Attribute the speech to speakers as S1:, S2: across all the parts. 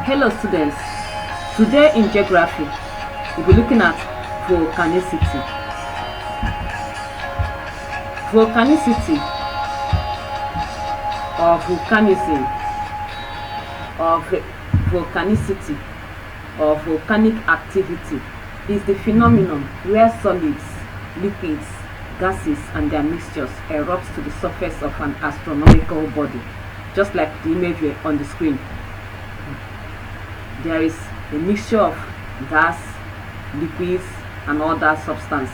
S1: Hello students, today in geography we'll be looking at volcanicity. Volcanicity or volcanism or volcanicity or volcanic activity is the phenomenon where solids, liquids, gases and their mixtures erupt to the surface of an astronomical body, just like the image on the screen. There is a mixture of gas, liquids and other substance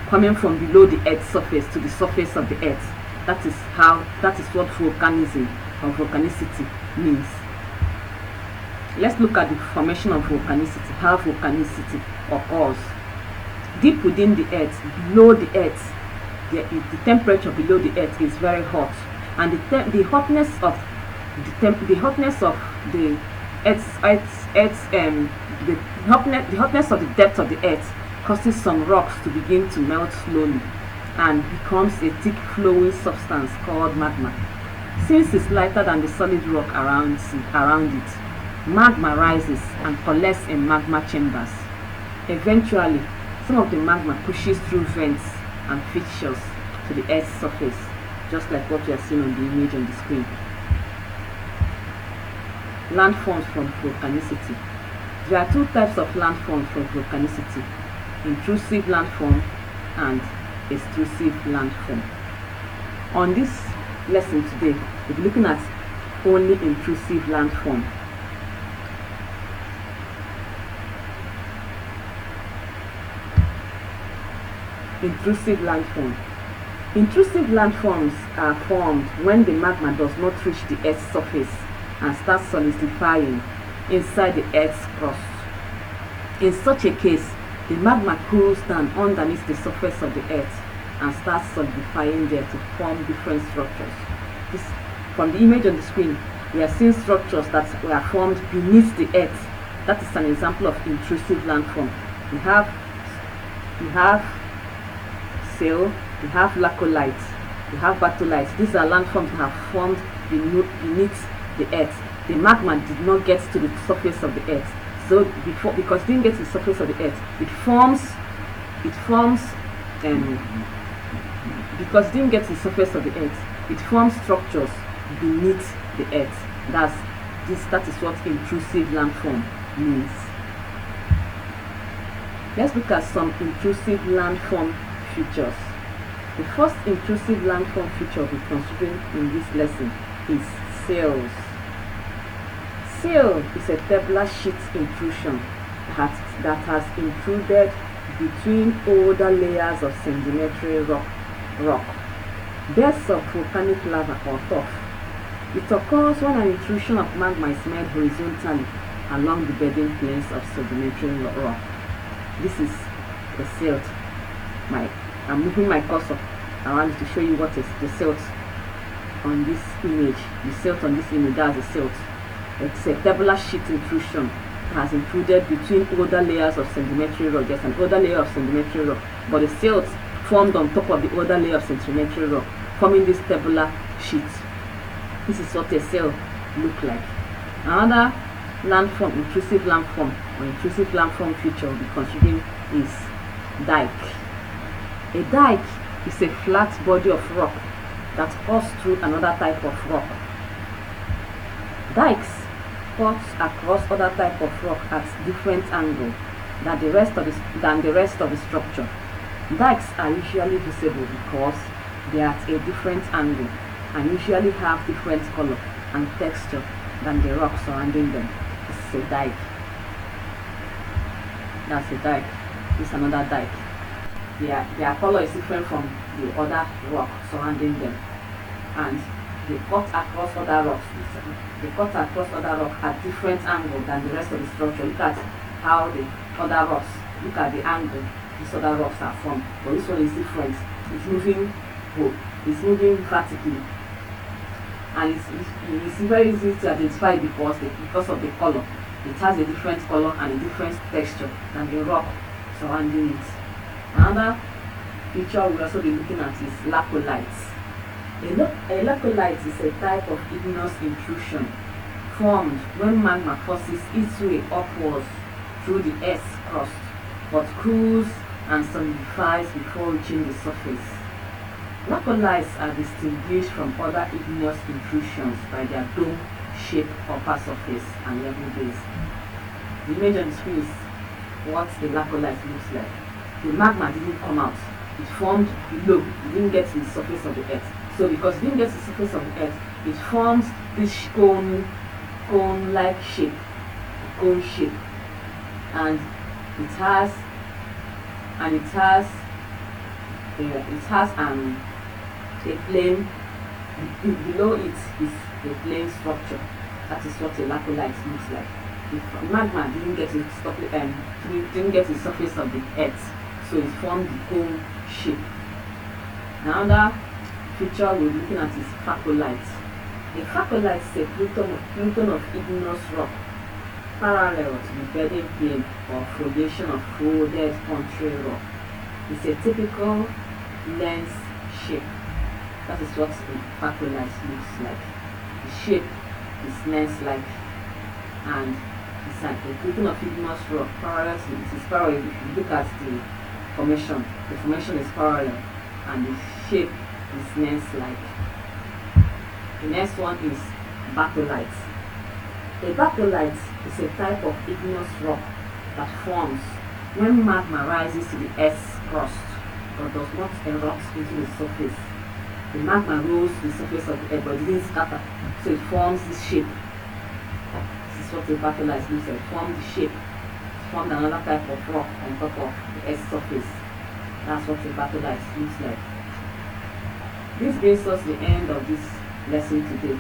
S1: coming from below the earth's surface to the surface of the earth. That is what volcanism or volcanicity means. Let's look at the formation of volcanicity, how volcanicity occurs. Deep within the earth, below the earth, the temperature below the earth is very hot, and the hotness of the hotness of the depth of the earth causes some rocks to begin to melt slowly and becomes a thick flowing substance called magma. Since it's lighter than the solid rock around it, magma rises and collects in magma chambers. Eventually, some of the magma pushes through vents and fissures to the earth's surface, just like what we are seeing on the image on the screen. Landforms from volcanicity. There are two types of landforms from volcanicity: intrusive landform and extrusive landform. On this lesson today, we'll be looking at only intrusive landform. Intrusive landform. Intrusive landforms are formed when the magma does not reach the earth's surface and starts solidifying inside the earth's crust. In such a case, the magma cools down underneath the surface of the earth and starts solidifying there to form different structures. From the image on the screen, we are seeing structures that were formed beneath the earth. That is an example of intrusive landform. We have shale, we have lacolites, we have batolites. These are landforms that have formed beneath the earth. The magma did not get to the surface of the earth, so because it didn't get to the surface of the earth, it forms structures beneath the earth. That is what intrusive landform means. Let's look at some intrusive landform features. The first intrusive landform feature we'll be considering in this lesson is shales. Shale is a tabular sheet intrusion that has intruded between older layers of sedimentary rock, beds of volcanic lava or tuff. It occurs when an intrusion of magma is made horizontally along the bedding planes of sedimentary rock. This is a silt. I'm moving my cursor around to show you what is the silt on this image. The silt on this image, that's a silt. It's a tabular sheet intrusion that has intruded between older layers of sedimentary rock. There's an older layer of sedimentary rock, but the silt formed on top of the older layer of sedimentary rock, forming this tabular sheet. This is what a shale looks like. Another landform, intrusive landform feature we'll be considering is dike. A dike is a flat body of rock that cuts through another type of rock. Dikes cut across other type of rock at different angle than the rest of the structure. Dikes are usually visible because they are at a different angle and usually have different color and texture than the rock surrounding them. This is a dike. That's a dike. This is another dike. Their color is different from the other rock surrounding them, and they cut across other rocks. They cut across other rock at different angle than the rest of the structure. Look at how the other rocks. Look at the angle these other rocks are formed, but this one is different. It's moving vertically, and it's very easy to identify because of the color. It has a different color and a different texture than the rock surrounding it. Another feature we'll also be looking at is lacolites. A laccolite is a type of igneous intrusion formed when magma forces its way upwards through the Earth's crust, but cools and solidifies before reaching the surface. Lacolites are distinguished from other igneous intrusions by their dome-shaped upper surface and level base. The image on the screen is what a lacolite looks like. The magma didn't come out. It formed below. It didn't get to the surface of the Earth. So because it didn't get to the surface of the Earth, it forms this cone-like shape, cone shape, and it has a plane. Below it is a plane structure. That is what a lacolite looks like. The magma didn't get to the surface of the Earth, so it formed the cone shape. Another feature we're looking at is facolite. A facolite is a pluton of igneous rock parallel to the bedding plane or foundation of folded country rock. It's a typical lens shape. That is what a facolite looks like. The shape is lens-like, and it's like a pluton of igneous rock parallel to it. Is parallel. If you look at the formation is parallel, and the shape is lens-like. The next one is batholite. A batholite is a type of igneous rock that forms when magma rises to the Earth's crust but does not erupt into the surface. The magma rose to the surface of the Earth but didn't scatter, so it forms this shape. This is what a batholite looks like. It formed the shape. It formed another type of rock on top of the Earth's surface. That's what a batholite looks like. This brings us to the end of this lesson today.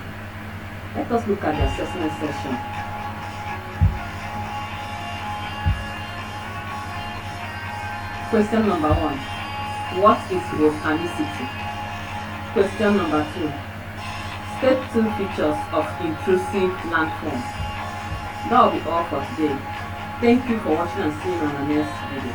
S1: Let us look at the assessment session. Question number 1. What is volcanicity? Question number 2. State 2 features of intrusive landforms. That will be all for today. Thank you for watching and see you on the next video.